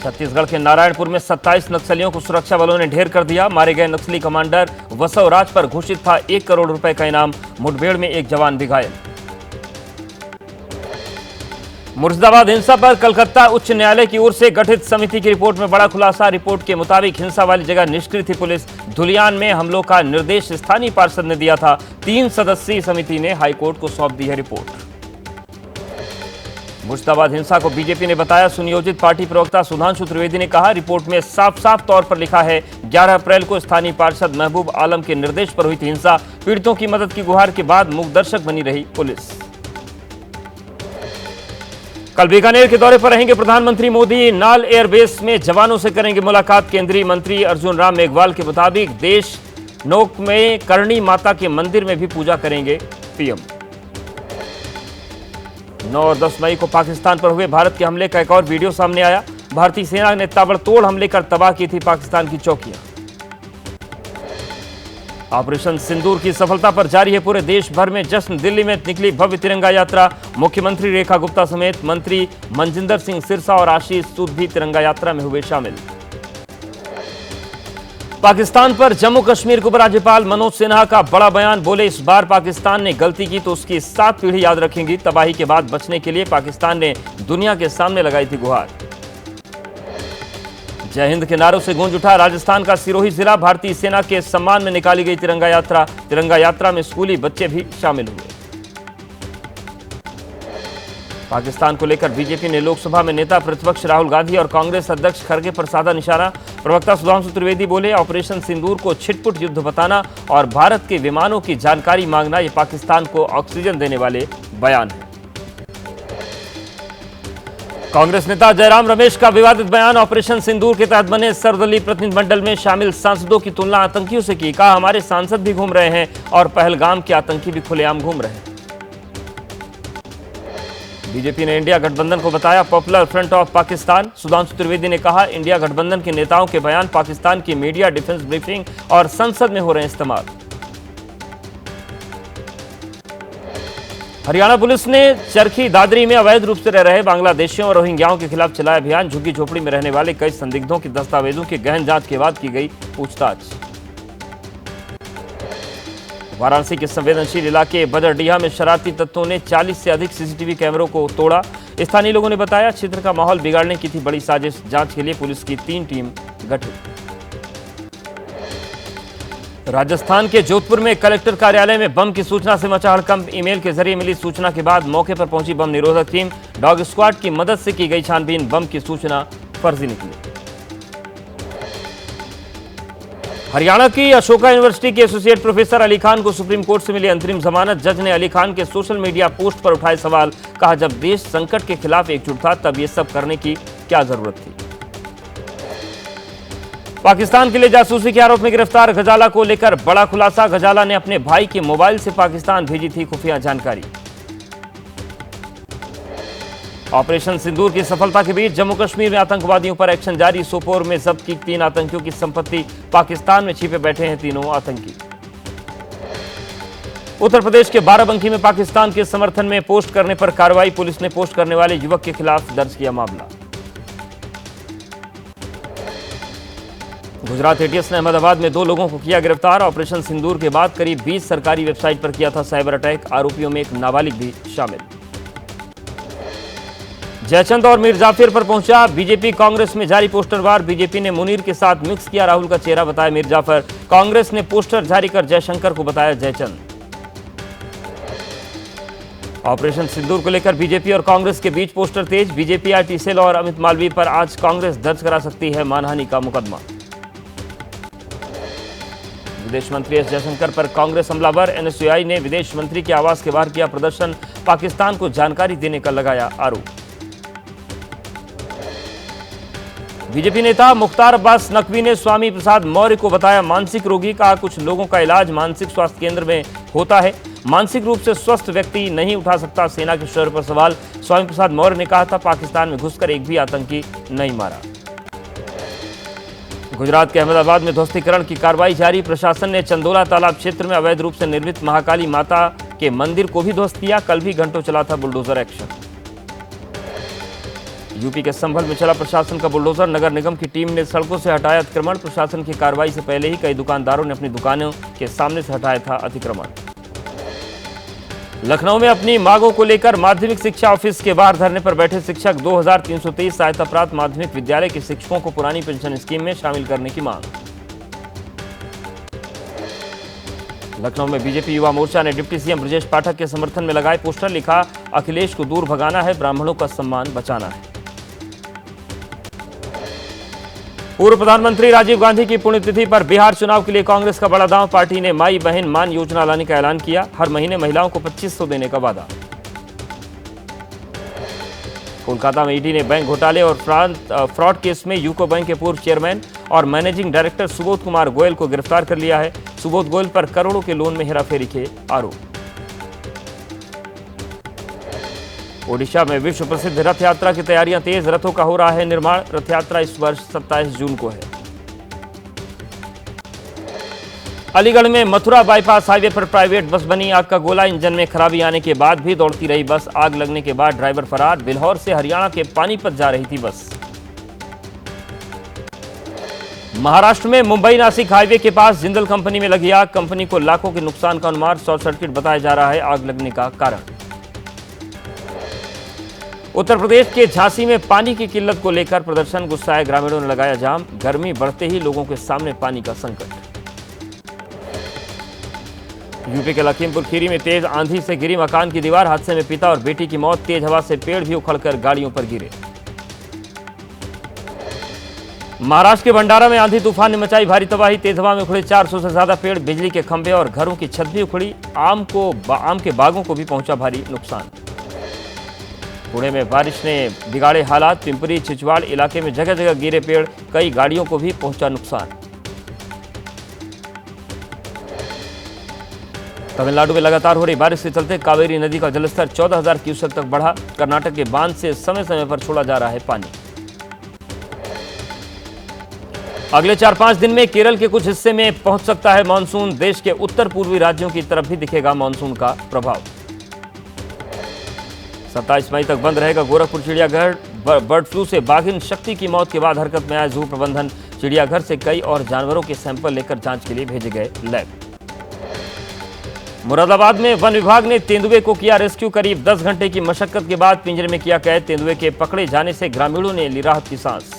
छत्तीसगढ़ के नारायणपुर में 27 नक्सलियों को सुरक्षा बलों ने ढेर कर दिया। मारे गए नक्सली कमांडर वसव राज पर घोषित था 1 करोड़ रुपए का इनाम। मुठभेड़ में एक जवान भी घायल। मुर्शिदाबाद हिंसा पर कलकत्ता उच्च न्यायालय की ओर से गठित समिति की रिपोर्ट में बड़ा खुलासा। रिपोर्ट के मुताबिक हिंसा वाली जगह निष्क्रिय थी पुलिस। धुलियान में हमलों का निर्देश स्थानीय पार्षद ने दिया था। 3 सदस्यीय समिति ने हाईकोर्ट को सौंप दी है रिपोर्ट। मुर्शिदाबाद हिंसा को बीजेपी ने बताया सुनियोजित। पार्टी प्रवक्ता सुधांशु त्रिवेदी ने कहा, रिपोर्ट में साफ साफ तौर पर लिखा है 11 अप्रैल को स्थानीय पार्षद महबूब आलम के निर्देश पर हुई थी हिंसा। पीड़ितों की मदद की गुहार के बाद मूकदर्शक बनी रही पुलिस। कल बीकानेर के दौरे पर रहेंगे प्रधानमंत्री मोदी। नाल एयरबेस में जवानों से करेंगे मुलाकात। केंद्रीय मंत्री अर्जुन राम मेघवाल के मुताबिक देश नोक में करणी माता के मंदिर में भी पूजा करेंगे पीएम। 9 और 10 मई को पाकिस्तान पर हुए भारत के हमले का एक और वीडियो सामने आया। भारतीय सेना ने ताबड़तोड़ हमले कर तबाह की थी पाकिस्तान की चौकियां। ऑपरेशन सिंदूर की सफलता पर जारी है पूरे देश भर में जश्न। दिल्ली में निकली भव्य तिरंगा यात्रा। मुख्यमंत्री रेखा गुप्ता समेत मंत्री मनजिंदर सिंह सिरसा और आशीष सूद भी तिरंगा यात्रा में हुए शामिल। पाकिस्तान पर जम्मू कश्मीर के उपराज्यपाल मनोज सिन्हा का बड़ा बयान। बोले, इस बार पाकिस्तान ने गलती की तो उसकी 7 पीढ़ी याद रखेंगी। तबाही के बाद बचने के लिए पाकिस्तान ने दुनिया के सामने लगाई थी गुहार। जय हिंद के नारों से गूंज उठा राजस्थान का सिरोही जिला। भारतीय सेना के सम्मान में निकाली गई तिरंगा यात्रा। तिरंगा यात्रा में स्कूली बच्चे भी शामिल हुए। पाकिस्तान को लेकर बीजेपी ने लोकसभा में नेता प्रतिपक्ष राहुल गांधी और कांग्रेस अध्यक्ष खड़गे पर साधा निशाना। प्रवक्ता सुधांशु त्रिवेदी बोले, ऑपरेशन सिंदूर को छिटपुट युद्ध बताना और भारत के विमानों की जानकारी मांगना ये पाकिस्तान को ऑक्सीजन देने वाले बयान है। कांग्रेस नेता जयराम रमेश का विवादित बयान। ऑपरेशन सिंदूर के तहत बने सर्वदलीय प्रतिनिधिमंडल में शामिल सांसदों की तुलना आतंकियों से की। कहा, हमारे सांसद भी घूम रहे हैं और पहलगाम के आतंकी भी खुलेआम घूम रहे हैं। बीजेपी ने इंडिया गठबंधन को बताया popular front of Pakistan. Sudhanshu Trivedi ने कहा, इंडिया गठबंधन के नेताओं के बयान पाकिस्तान की मीडिया, डिफेंस ब्रीफिंग और संसद में हो रहे हैं इस्तेमाल। हरियाणा पुलिस ने चरखी दादरी में अवैध रूप से रह रहे बांग्लादेशियों और रोहिंग्याओं के खिलाफ चलाया अभियान। झुग्गी झोपड़ी में रहने वाले कई संदिग्धों की दस्तावेजों की गहन जांच के बाद की गई पूछताछ। वाराणसी के संवेदनशील इलाके बदरडीहा में शरारती तत्वों ने 40 से अधिक सीसीटीवी कैमरों को तोड़ा। स्थानीय लोगों ने बताया, क्षेत्र का माहौल बिगाड़ने की थी बड़ी साजिश। जांच के लिए पुलिस की 3 टीम गठित। राजस्थान के जोधपुर में कलेक्टर कार्यालय में बम की सूचना से मचा हड़कंप। ईमेल के जरिए मिली सूचना के बाद मौके पर पहुंची बम निरोधक टीम। डॉग स्क्वाड की मदद से की गई छानबीन। बम की सूचना फर्जी निकली। हरियाणा की अशोका यूनिवर्सिटी के एसोसिएट प्रोफेसर अली खान को सुप्रीम कोर्ट से मिली अंतरिम जमानत। जज ने अली खान के सोशल मीडिया पोस्ट पर उठाए सवाल। कहा, जब देश संकट के खिलाफ एकजुट था तब ये सब करने की क्या जरूरत थी। पाकिस्तान के लिए जासूसी के आरोप में गिरफ्तार गजाला को लेकर बड़ा खुलासा। गजाला ने अपने भाई के मोबाइल से पाकिस्तान भेजी थी खुफिया जानकारी। ऑपरेशन सिंदूर की सफलता के बीच जम्मू कश्मीर में आतंकवादियों पर एक्शन जारी। सोपोर में जब्त की 3 आतंकियों की संपत्ति। पाकिस्तान में छिपे बैठे हैं तीनों आतंकी। उत्तर प्रदेश के बाराबंकी में पाकिस्तान के समर्थन में पोस्ट करने पर कार्रवाई। पुलिस ने पोस्ट करने वाले युवक के खिलाफ दर्ज किया मामला। गुजरात एटीएस ने अहमदाबाद में 2 लोगों को किया गिरफ्तार। ऑपरेशन सिंदूर के बाद करीब 20 सरकारी वेबसाइट पर किया था साइबर अटैक। आरोपियों में एक नाबालिग भी शामिल। जयचंद और मीर जाफिर पर पहुंचा बीजेपी। कांग्रेस में जारी पोस्टर वार। बीजेपी ने मुनीर के साथ मिक्स किया राहुल का चेहरा, बताया मीर जाफर। कांग्रेस ने पोस्टर जारी कर जयशंकर को बताया जयचंद। ऑपरेशन सिंदूर को लेकर बीजेपी और कांग्रेस के बीच पोस्टर तेज। बीजेपी आईटी सेल और अमित मालवीय पर आज कांग्रेस दर्ज करा सकती है मानहानि का मुकदमा। विदेश मंत्री एस जयशंकर पर कांग्रेस हमलावर। एनएसयूआई ने विदेश मंत्री के आवास के बाहर किया प्रदर्शन। पाकिस्तान को जानकारी देने का लगाया आरोप। बीजेपी नेता मुख्तार अब्बास नकवी ने स्वामी प्रसाद मौर्य को बताया मानसिक रोगी। कहा, कुछ लोगों का इलाज मानसिक स्वास्थ्य केंद्र में होता है, मानसिक रूप से स्वस्थ व्यक्ति नहीं उठा सकता। सेना के शौर्य पर सवाल। स्वामी प्रसाद मौर्य ने कहा था, पाकिस्तान में घुसकर एक भी आतंकी नहीं मारा। गुजरात के अहमदाबाद में ध्वस्तीकरण की कार्रवाई जारी। प्रशासन ने चंदोला तालाब क्षेत्र में अवैध रूप से निर्मित महाकाली माता के मंदिर को भी ध्वस्त किया। कल भी घंटों चला था बुलडोजर एक्शन। यूपी के संभल में चला प्रशासन का बुलडोजर। नगर निगम की टीम ने सड़कों से हटाया अतिक्रमण। प्रशासन की कार्रवाई से पहले ही कई दुकानदारों ने अपनी दुकानों के सामने से हटाया था अतिक्रमण। लखनऊ में अपनी मांगों को लेकर माध्यमिक शिक्षा ऑफिस के बाहर धरने पर बैठे शिक्षक। 2323 सहायता प्राप्त माध्यमिक विद्यालय के शिक्षकों को पुरानी पेंशन स्कीम में शामिल करने की मांग। लखनऊ में बीजेपी युवा मोर्चा ने डिप्टी सीएम ब्रजेश पाठक के समर्थन में लगाए पोस्टर। लिखा, अखिलेश को दूर भगाना है, ब्राह्मणों का सम्मान बचाना है। पूर्व प्रधानमंत्री राजीव गांधी की पुण्यतिथि पर बिहार चुनाव के लिए कांग्रेस का बड़ा दांव। पार्टी ने माई बहन मान योजना लाने का ऐलान किया। हर महीने महिलाओं को 2500 देने का वादा। कोलकाता में ईडी ने बैंक घोटाले और फ्रॉड केस में यूको बैंक के पूर्व चेयरमैन और मैनेजिंग डायरेक्टर सुबोध कुमार गोयल को गिरफ्तार कर लिया है। सुबोध गोयल पर करोड़ों के लोन में हेराफेरी के आरोप। ओडिशा में विश्व प्रसिद्ध रथ यात्रा की तैयारियां तेज। रथों का हो रहा है निर्माण। रथ यात्रा इस वर्ष 27 जून को है। अलीगढ़ में मथुरा बाईपास हाईवे पर प्राइवेट बस बनी आग का गोला। इंजन में खराबी आने के बाद भी दौड़ती रही बस। आग लगने के बाद ड्राइवर फरार। बिल्हौर से हरियाणा के पानीपत जा रही थी बस। महाराष्ट्र में मुंबई नासिक हाईवे के पास जिंदल कंपनी में लगी आग। कंपनी को लाखों के नुकसान का अनुमान। शॉर्ट सर्किट बताया जा रहा है आग लगने का कारण। उत्तर प्रदेश के झांसी में पानी की किल्लत को लेकर प्रदर्शन। गुस्साए ग्रामीणों ने लगाया जाम। गर्मी बढ़ते ही लोगों के सामने पानी का संकट। यूपी के लखीमपुर खीरी में तेज आंधी से गिरी मकान की दीवार। हादसे में पिता और बेटी की मौत। तेज हवा से पेड़ भी उखड़कर गाड़ियों पर गिरे। महाराष्ट्र के भंडारा में आंधी तूफान ने मचाई भारी तबाही। तेज हवा में उखड़े 400 से ज्यादा पेड़। बिजली के खंभे और घरों की छत भी उखड़ी। आम के बागों को भी पहुंचा भारी नुकसान। पुणे में बारिश ने बिगाड़े हालात। पिंपरी छिचवाड़ इलाके में जगह जगह गिरे पेड़। कई गाड़ियों को भी पहुंचा नुकसान। तमिलनाडु में लगातार हो रही बारिश के चलते कावेरी नदी का जलस्तर 14,000 क्यूसेक तक बढ़ा। कर्नाटक के बांध से समय समय पर छोड़ा जा रहा है पानी। अगले 4-5 दिन में केरल के कुछ हिस्से में पहुंच सकता है मानसून। देश के उत्तर पूर्वी राज्यों की तरफ भी दिखेगा मानसून का प्रभाव। 27 मई तक बंद रहेगा गोरखपुर चिड़ियाघर। बर्ड फ्लू से बाघिन शक्ति की मौत के बाद हरकत में आया जू प्रबंधन। चिड़ियाघर से कई और जानवरों के सैंपल लेकर जांच के लिए भेजे गए लैब। मुरादाबाद में वन विभाग ने तेंदुए को किया रेस्क्यू। करीब 10 घंटे की मशक्कत के बाद पिंजरे में किया कैद। तेंदुए के पकड़े जाने से ग्रामीणों ने ली राहत की सांस।